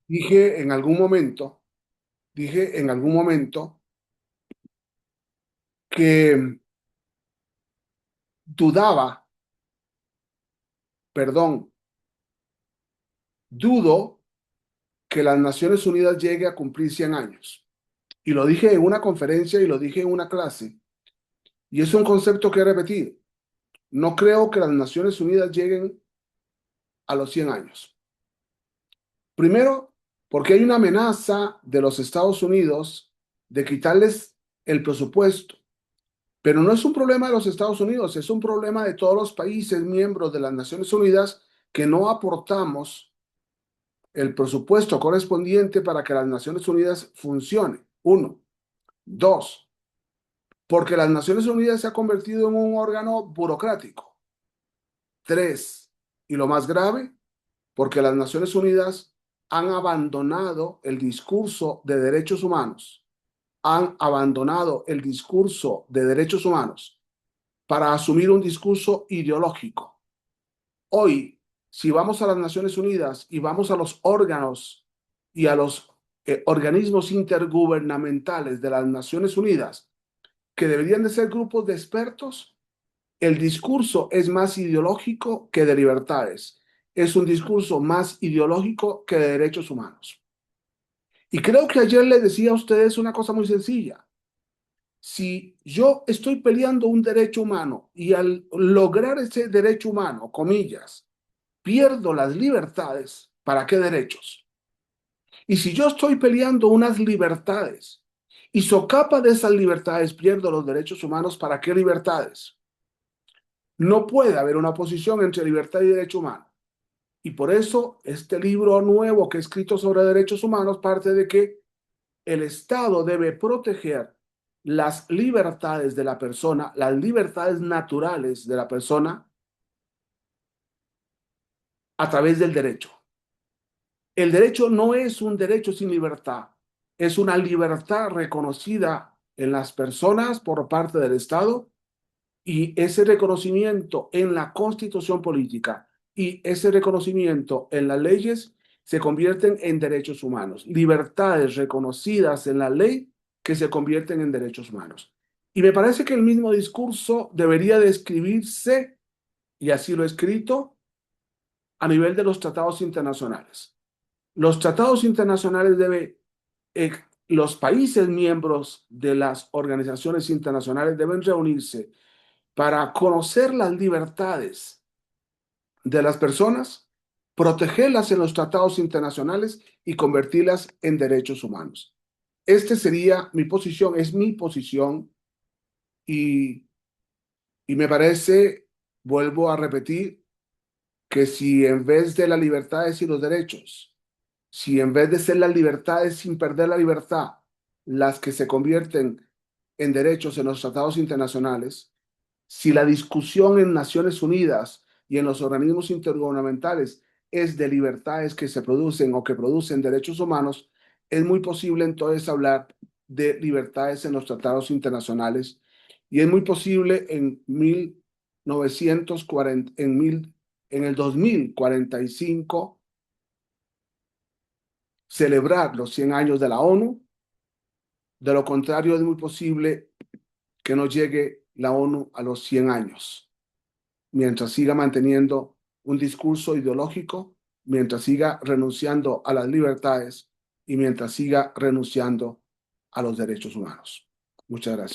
Dije en algún momento, dije en algún momento que dudaba, perdón, dudo que las Naciones Unidas llegue a cumplir 100 años. Y lo dije en una conferencia y lo dije en una clase. Y es un concepto que he repetido. No creo que las Naciones Unidas lleguen a los 100 años. Primero, porque hay una amenaza de los Estados Unidos de quitarles el presupuesto. Pero no es un problema de los Estados Unidos, es un problema de todos los países miembros de las Naciones Unidas que no aportamos el presupuesto correspondiente para que las Naciones Unidas funcione. Uno. Dos, porque las Naciones Unidas se ha convertido en un órgano burocrático. Tres, y lo más grave, porque las Naciones Unidas han abandonado el discurso de derechos humanos, han abandonado el discurso de derechos humanos para asumir un discurso ideológico. Hoy, si vamos a las Naciones Unidas y vamos a los órganos y a los organismos intergubernamentales de las Naciones Unidas, que deberían de ser grupos de expertos, el discurso es más ideológico que de libertades. Es un discurso más ideológico que de derechos humanos. Y creo que ayer les decía a ustedes una cosa muy sencilla. Si yo estoy peleando un derecho humano y al lograr ese derecho humano, comillas, pierdo las libertades, ¿para qué derechos? Y si yo estoy peleando unas libertades y socapa de esas libertades pierdo los derechos humanos, ¿para qué libertades? No puede haber una oposición entre libertad y derecho humano. Y por eso este libro nuevo que he escrito sobre derechos humanos parte de que el Estado debe proteger las libertades de la persona, las libertades naturales de la persona a través del derecho. El derecho no es un derecho sin libertad, es una libertad reconocida en las personas por parte del Estado y ese reconocimiento en la constitución política y ese reconocimiento en las leyes se convierten en derechos humanos, libertades reconocidas en la ley que se convierten en derechos humanos. Y me parece que el mismo discurso debería describirse, y así lo he escrito, a nivel de los tratados internacionales. Los tratados internacionales deben, eh, los países miembros de las organizaciones internacionales deben reunirse para conocer las libertades de las personas, protegerlas en los tratados internacionales y convertirlas en derechos humanos. Esta sería mi posición, es mi posición y, y me parece, vuelvo a repetir, que si en vez de las libertades y los derechos, si en vez de ser las libertades sin perder la libertad, las que se convierten en derechos en los tratados internacionales, si la discusión en Naciones Unidas y en los organismos intergubernamentales es de libertades que se producen o que producen derechos humanos, es muy posible entonces hablar de libertades en los tratados internacionales y es muy posible en 1940, en el 2045 celebrar los 100 años de la ONU. De lo contrario, es muy posible que no llegue la ONU a los 100 años, mientras siga manteniendo un discurso ideológico, mientras siga renunciando a las libertades y mientras siga renunciando a los derechos humanos. Muchas gracias.